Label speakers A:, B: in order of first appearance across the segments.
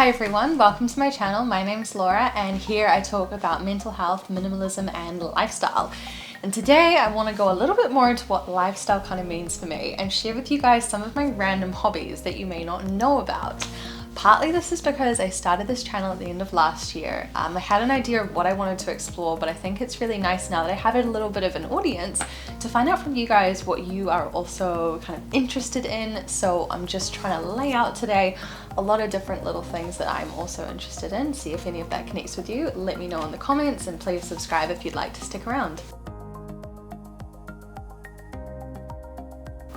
A: Hi everyone, welcome to my channel. My name's Laura and here I talk about mental health, minimalism and lifestyle. And today I want to go a little bit more into what lifestyle kind of means for me and share with you guys some of my random hobbies that you may not know about. Partly this is because I started this channel at the end of last year. I had an idea of what I wanted to explore, but I think it's really nice now that I have a little bit of an audience to find out from you guys what you are also kind of interested in. So I'm just trying to lay out today a lot of different little things that I'm also interested in. See if any of that connects with you. Let me know in the comments and please subscribe if you'd like to stick around.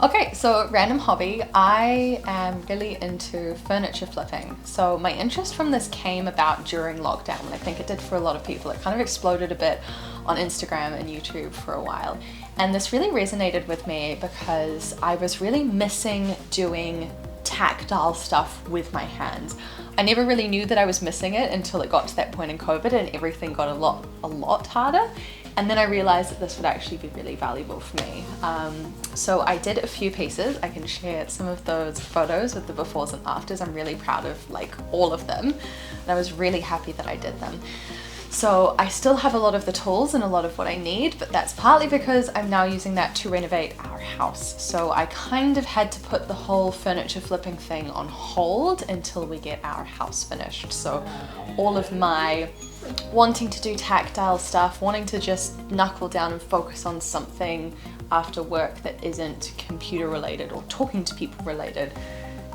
A: Okay, so random hobby. I am really into furniture flipping. So my interest from this came about during lockdown, and I think it did for a lot of people. It kind of exploded a bit on Instagram and YouTube for a while. And this really resonated with me because I was really missing doing tactile stuff with my hands. I never really knew that I was missing it until it got to that point in COVID and everything got a lot harder. And then I realized that this would actually be really valuable for me. So I did a few pieces. I can share some of those photos with the befores and afters. I'm really proud of like all of them. And I was really happy that I did them. So I still have a lot of the tools and a lot of what I need, but that's partly because I'm now using that to renovate our house. So I kind of had to put the whole furniture flipping thing on hold until we get our house finished. So all of my wanting to do tactile stuff, wanting to just knuckle down and focus on something after work that isn't computer related or talking to people related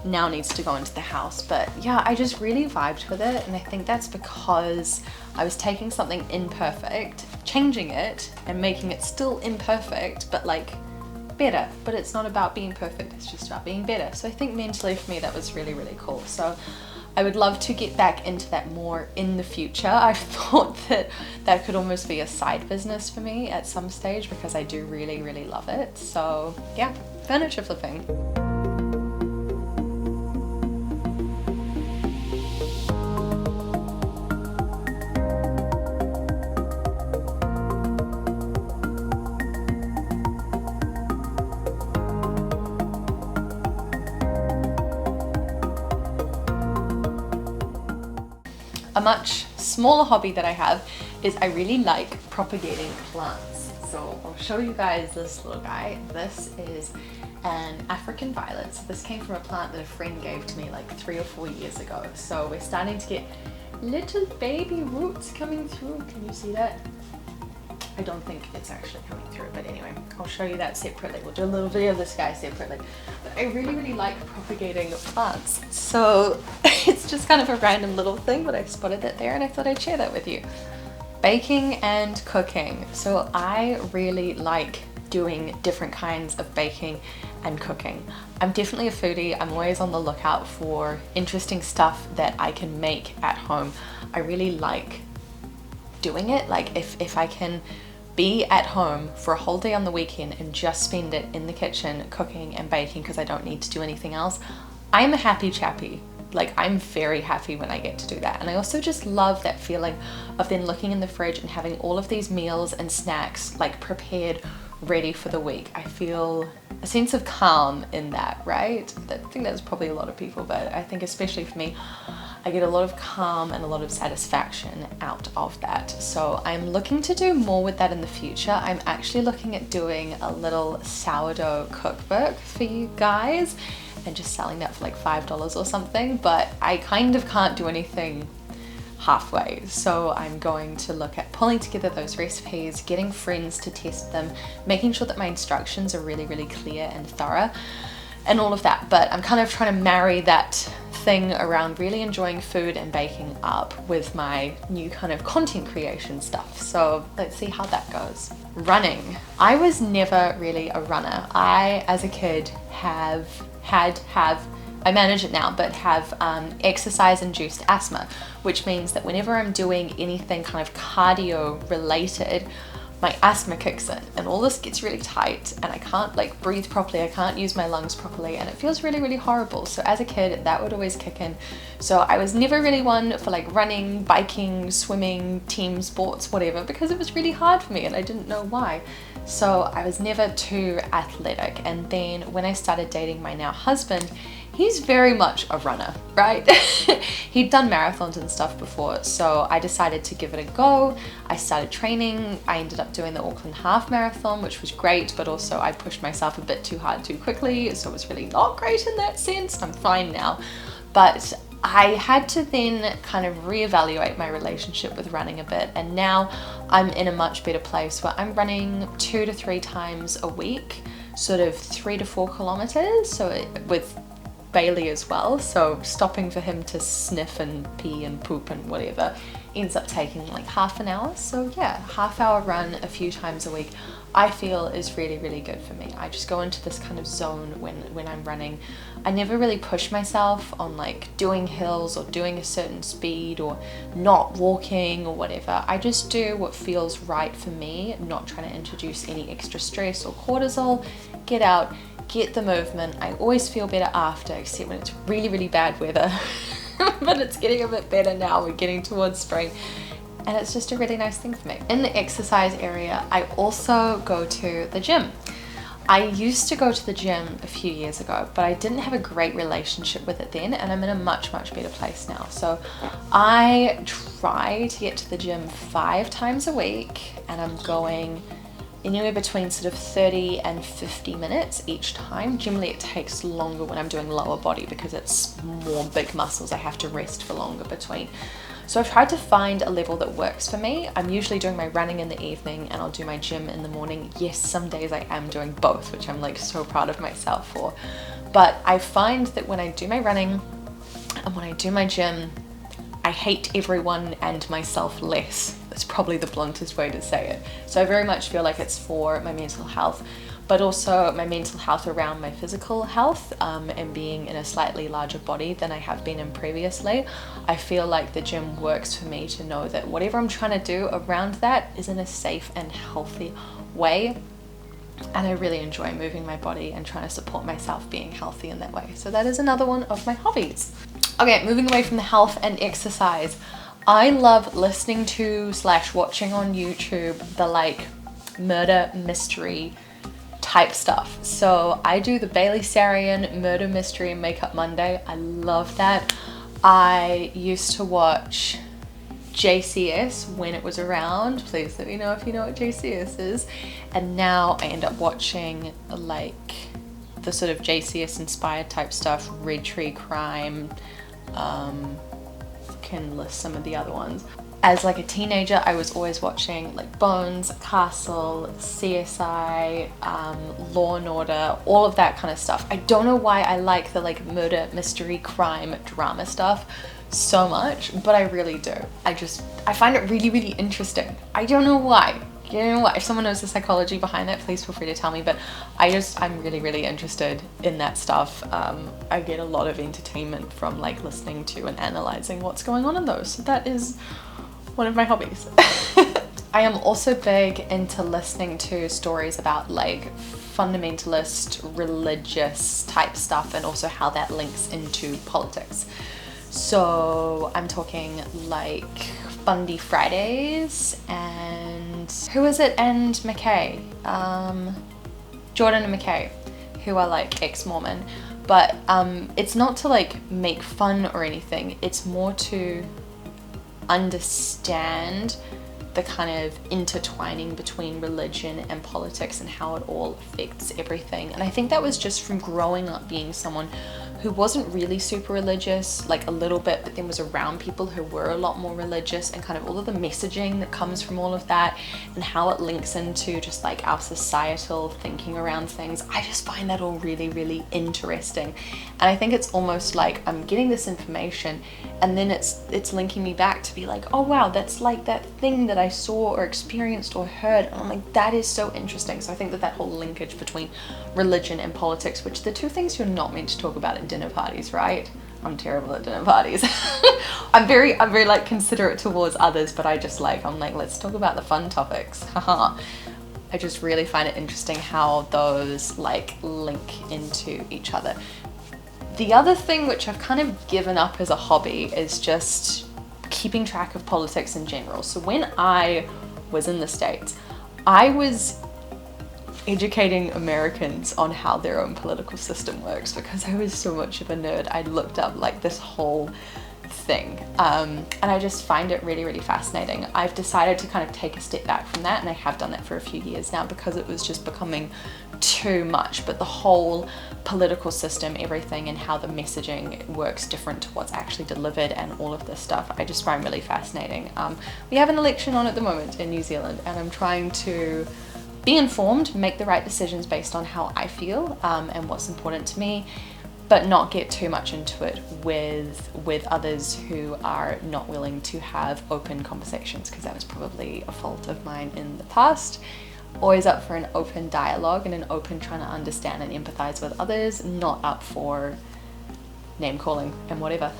A: now needs to go into the house. But yeah, I just really vibed with it, and I think that's because I was taking something imperfect, changing it and making it still imperfect but like better. But it's not about being perfect, it's just about being better. So I think mentally for me that was really cool. So I would love to get back into that more in the future. I've thought that that could almost be a side business for me at some stage because I do really love it. So yeah, furniture flipping. A much smaller hobby that I have is I really like propagating plants. So I'll show you guys this little guy. This is an African violet. So this came from a plant that a friend gave to me like 3 or 4 years ago. So we're starting to get little baby roots coming through. Can you see that? I don't think it's actually coming through, but anyway, I'll show you that separately. We'll do a little video of this guy separately. But I really like propagating plants. So it's just kind of a random little thing, but I spotted that there and I thought I'd share that with you. Baking and cooking. So I really like doing different kinds of baking and cooking. I'm definitely a foodie. I'm always on the lookout for interesting stuff that I can make at home. I really like doing it. Like if I can be at home for a whole day on the weekend and just spend it in the kitchen cooking and baking because I don't need to do anything else, I'm a happy chappy. Like I'm very happy when I get to do that. And I also just love that feeling of then looking in the fridge and having all of these meals and snacks like prepared, ready for the week. I feel a sense of calm in that, right? I think that's probably a lot of people, but I think especially for me, I get a lot of calm and a lot of satisfaction out of that. So I'm looking to do more with that in the future. I'm actually looking at doing a little sourdough cookbook for you guys and just selling that for like $5 or something, but I kind of can't do anything halfway. So I'm going to look at pulling together those recipes, getting friends to test them, making sure that my instructions are really clear and thorough and all of that. But I'm kind of trying to marry that thing around really enjoying food and baking up with my new kind of content creation stuff. So let's see how that goes. Running. I was never really a runner. I, as a kid, I manage it now, but have exercise-induced asthma, which means that whenever I'm doing anything kind of cardio related, my asthma kicks in and all this gets really tight and I can't like breathe properly, I can't use my lungs properly, and it feels really horrible. So as a kid that would always kick in. So I was never really one for like running, biking, swimming, team sports, whatever, because it was really hard for me and I didn't know why. So I was never too athletic. And then when I started dating my now husband, he's very much a runner, right? He'd done marathons and stuff before, so I decided to give it a go. I started training. I ended up doing the Auckland Half Marathon, which was great, but also I pushed myself a bit too hard too quickly, so it was really not great in that sense. I'm fine now. But I had to then kind of reevaluate my relationship with running a bit, and now I'm in a much better place where I'm running 2 to 3 times a week, sort of 3 to 4 kilometers, so with Bailey as well, so stopping for him to sniff and pee and poop and whatever ends up taking like half an hour. So yeah, half-hour run a few times a week I feel is really, really good for me. I just go into this kind of zone when I'm running. I never really push myself on like doing hills or doing a certain speed or not walking or whatever. I just do what feels right for me, not trying to introduce any extra stress or cortisol. Get out, get the movement. I always feel better after, except when it's really, really bad weather. But it's getting a bit better now. We're getting towards spring. And it's just a really nice thing for me. In the exercise area, I also go to the gym. I used to go to the gym a few years ago, but I didn't have a great relationship with it then, and I'm in a much, much better place now. So I try to get to the gym 5 times a week, and I'm going anywhere between sort of 30 and 50 minutes each time. Generally it takes longer when I'm doing lower body because it's more big muscles. I have to rest for longer between. So I've tried to find a level that works for me. I'm usually doing my running in the evening and I'll do my gym in the morning. Yes, some days I am doing both, which I'm like so proud of myself for. But I find that when I do my running and when I do my gym, I hate everyone and myself less. That's probably the bluntest way to say it. So I very much feel like it's for my mental health, but also my mental health around my physical health, and being in a slightly larger body than I have been in previously. I feel like the gym works for me to know that whatever I'm trying to do around that is in a safe and healthy way. And I really enjoy moving my body and trying to support myself being healthy in that way. So that is another one of my hobbies. Okay, moving away from the health and exercise. I love listening to / watching on YouTube the like murder mystery type stuff. So I do the Bailey Sarian Murder Mystery and Makeup Monday. I love that. I used to watch JCS when it was around. Please let me know if you know what JCS is. And now I end up watching like the sort of JCS inspired type stuff, Red Tree Crime, can list some of the other ones. As like a teenager, I was always watching like Bones, Castle, CSI, Law and Order, all of that kind of stuff. I don't know why I like the like murder, mystery, crime, drama stuff so much, but I really do. I find it really, really interesting. I don't know why. You know what? If someone knows the psychology behind that, please feel free to tell me. But I'm really, really interested in that stuff. I get a lot of entertainment from like listening to and analyzing what's going on in those. So that is one of my hobbies. I am also big into listening to stories about like fundamentalist religious type stuff and also how that links into politics. So I'm talking like Bundy Fridays and who is it? And McKay, Jordan and McKay, who are like ex-Mormon, but it's not to like make fun or anything. It's more to understand the kind of intertwining between religion and politics and how it all affects everything. And I think that was just from growing up being someone who wasn't really super religious, like a little bit, but then was around people who were a lot more religious, and kind of all of the messaging that comes from all of that and how it links into just like our societal thinking around things. I just find that all really, really interesting. And I think it's almost like I'm getting this information and then it's linking me back to be like, oh wow, that's like that thing that I saw or experienced or heard. And I'm like, that is so interesting. So I think that whole linkage between religion and politics, which are the two things you're not meant to talk about at dinner parties, right? I'm terrible at dinner parties. I'm very like considerate towards others, but I'm like, let's talk about the fun topics. Haha. I just really find it interesting how those like link into each other. The other thing which I've kind of given up as a hobby is just keeping track of politics in general. So when I was in the States, I was educating Americans on how their own political system works, because I was so much of a nerd. I looked up like this whole thing, and I just find it really, really fascinating. I've decided to kind of take a step back from that, and I have done that for a few years now because it was just becoming too much. But the whole political system, everything, and how the messaging works different to what's actually delivered, and all of this stuff, I just find really fascinating. We have an election on at the moment in New Zealand, and I'm trying to be informed, make the right decisions based on how I feel, and what's important to me, but not get too much into it with others who are not willing to have open conversations, because that was probably a fault of mine in the past. Always up for an open dialogue and an open trying to understand and empathize with others, not up for name calling and whatever.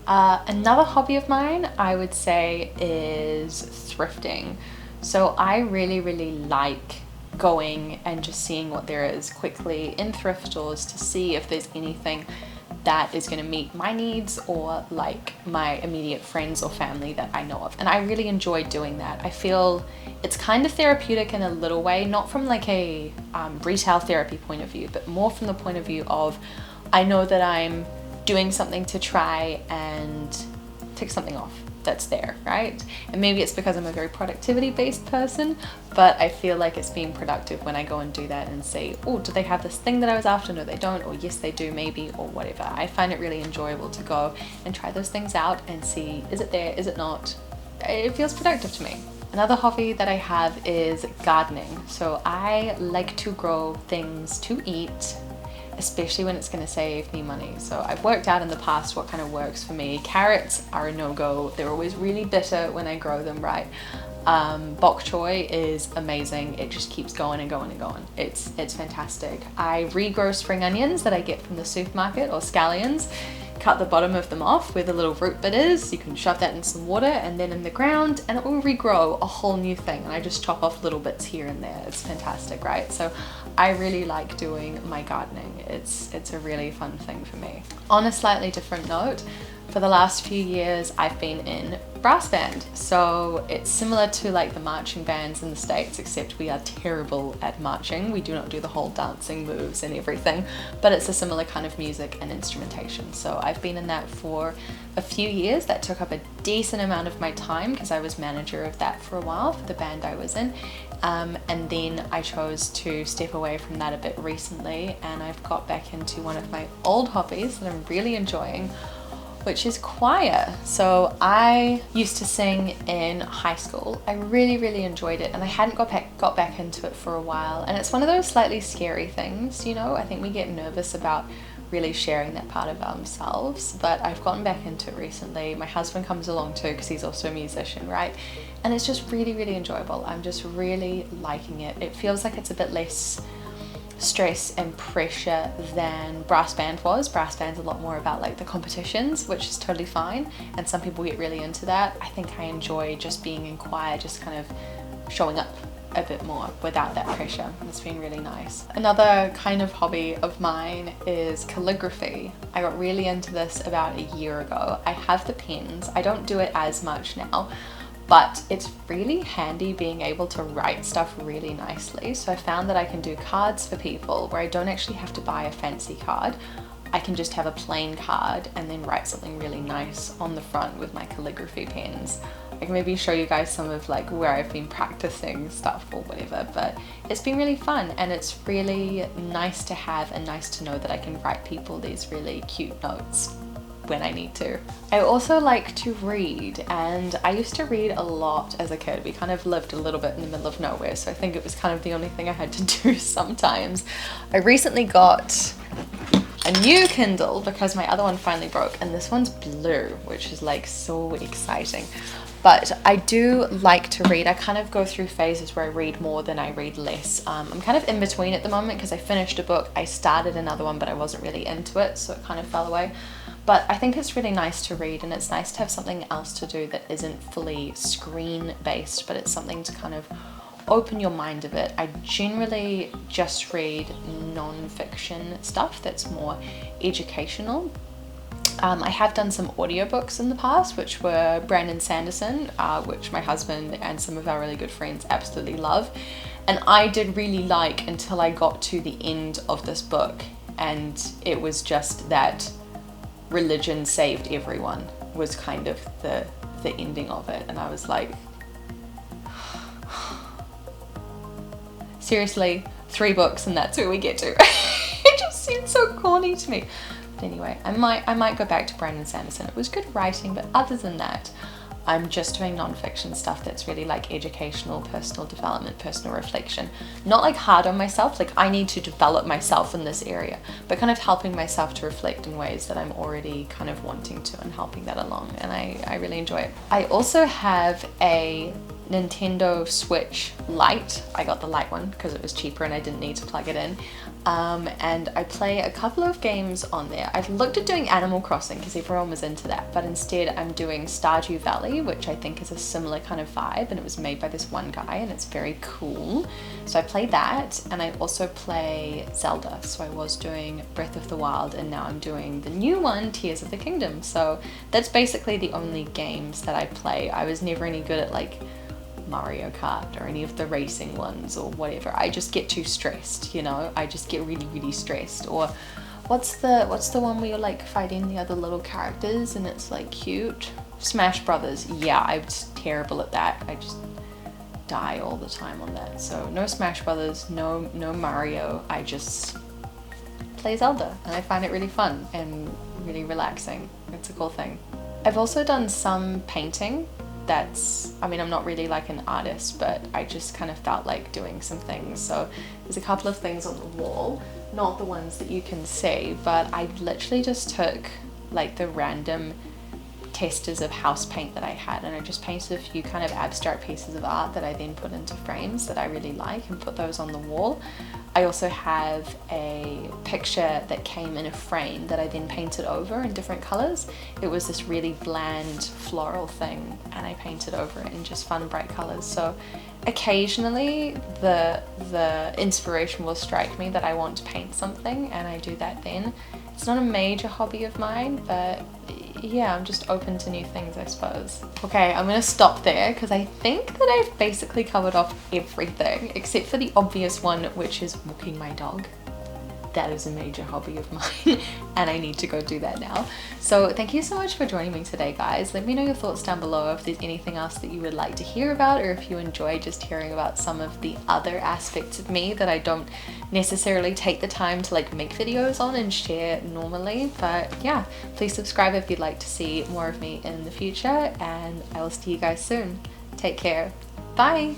A: Another hobby of mine, I would say, is thrifting. So I really, really like going and just seeing what there is quickly in thrift stores to see if there's anything that is going to meet my needs or like my immediate friends or family that I know of. And I really enjoy doing that. I feel it's kind of therapeutic in a little way, not from like a retail therapy point of view, but more from the point of view of I know that I'm doing something to try and tick something off that's there, right? And maybe it's because I'm a very productivity based person, but I feel like it's being productive when I go and do that and say, oh, do they have this thing that I was after? No, they don't. Or yes, they do, maybe, or whatever. I find it really enjoyable to go and try those things out and see, is it there, is it not? It feels productive to me. Another hobby that I have is gardening. So I like to grow things to eat, especially when it's going to save me money. So I've worked out in the past what kind of works for me. Carrots are a no-go. They're always really bitter when I grow them right. Bok choy is amazing. It just keeps going and going and going. It's fantastic. I regrow spring onions that I get from the supermarket, or scallions. Cut the bottom of them off where the little root bit is. You can shove that in some water and then in the ground, and it will regrow a whole new thing. And I just chop off little bits here and there. It's fantastic, right? So I really like doing my gardening. It's a really fun thing for me. On a slightly different note, for the last few years I've been in brass band. So it's similar to like the marching bands in the States, except we are terrible at marching. We do not do the whole dancing moves and everything, but it's a similar kind of music and instrumentation. So I've been in that for a few years. That took up a decent amount of my time because I was manager of that for a while for the band I was in. And then I chose to step away from that a bit recently, and I've got back into one of my old hobbies that I'm really enjoying, which is choir. So I used to sing in high school. I really, really enjoyed it, and I hadn't got back into it for a while. And it's one of those slightly scary things, you know. I think we get nervous about really sharing that part of ourselves, but I've gotten back into it recently. My husband comes along too because he's also a musician, right? And it's just really, really enjoyable. I'm just really liking it. It feels like it's a bit less stress and pressure than brass band was. Brass band's a lot more about like the competitions, which is totally fine, and some people get really into that. I think I enjoy just being in choir, just kind of showing up a bit more without that pressure. It's been really nice. Another kind of hobby of mine is calligraphy. I got really into this about a year ago. I have the pens. I don't do it as much now, but it's really handy being able to write stuff really nicely. So I found that I can do cards for people where I don't actually have to buy a fancy card. I can just have a plain card and then write something really nice on the front with my calligraphy pens. I can maybe show you guys some of like where I've been practicing stuff or whatever, but it's been really fun, and it's really nice to have and nice to know that I can write people these really cute notes when I need to. I also like to read, and I used to read a lot as a kid. We kind of lived a little bit in the middle of nowhere, so I think it was kind of the only thing I had to do sometimes. I recently got a new Kindle because my other one finally broke, and this one's blue, which is like so exciting. But I do like to read. I kind of go through phases where I read more than I read less. I'm kind of in between at the moment because I finished a book, I started another one, but I wasn't really into it, so it kind of fell away. But I think it's really nice to read, and it's nice to have something else to do that isn't fully screen based, but it's something to kind of open your mind a bit. I generally just read non-fiction stuff that's more educational. I have done some audiobooks in the past, which were Brandon Sanderson, which my husband and some of our really good friends absolutely love. And I did really like until I got to the end of this book, and it was just that religion saved everyone was kind of the ending of it, and I was like, seriously, 3 books and that's where we get to. It just seemed so corny to me. But anyway, I might go back to Brandon Sanderson. It was good writing, but other than that, I'm just doing non-fiction stuff that's really like educational, personal development, personal reflection. Not like hard on myself, like I need to develop myself in this area, but kind of helping myself to reflect in ways that I'm already kind of wanting to, and helping that along, and I really enjoy it. I also have a Nintendo Switch Lite. I got the light one because it was cheaper and I didn't need to plug it in. And I play a couple of games on there. I've looked at doing Animal Crossing because everyone was into that, but instead I'm doing Stardew Valley, which I think is a similar kind of vibe, and it was made by this one guy and it's very cool. So I play that, and I also play Zelda. So I was doing Breath of the Wild, and now I'm doing the new one, Tears of the Kingdom. So that's basically the only games that I play. I was never any good at like Mario Kart or any of the racing ones or whatever. I just get too stressed, you know. I just get really stressed. Or what's the one where you're like fighting the other little characters and it's like cute? Smash Brothers. Yeah, I'm just terrible at that. I just die all the time on that. So no Smash Brothers, no Mario. I just play Zelda, and I find it really fun and really relaxing. It's a cool thing. I've also done some painting. I mean, I'm not really like an artist, but I just kind of felt like doing some things. So there's a couple of things on the wall, not the ones that you can see, but I literally just took like the random testers of house paint that I had, and I just painted a few kind of abstract pieces of art that I then put into frames that I really like and put those on the wall. I also have a picture that came in a frame that I then painted over in different colors. It was this really bland floral thing, and I painted over it in just fun bright colors. So occasionally the inspiration will strike me that I want to paint something, and I do that then. It's not a major hobby of mine, but yeah, I'm just open to new things, I suppose. Okay, I'm gonna stop there because I think that I've basically covered off everything except for the obvious one, which is walking my dog. That is a major hobby of mine and I need to go do that now. So thank you so much for joining me today, guys. Let me know your thoughts down below if there's anything else that you would like to hear about, or if you enjoy just hearing about some of the other aspects of me that I don't necessarily take the time to like make videos on and share normally. But yeah, please subscribe if you'd like to see more of me in the future, and I will see you guys soon. Take care. Bye.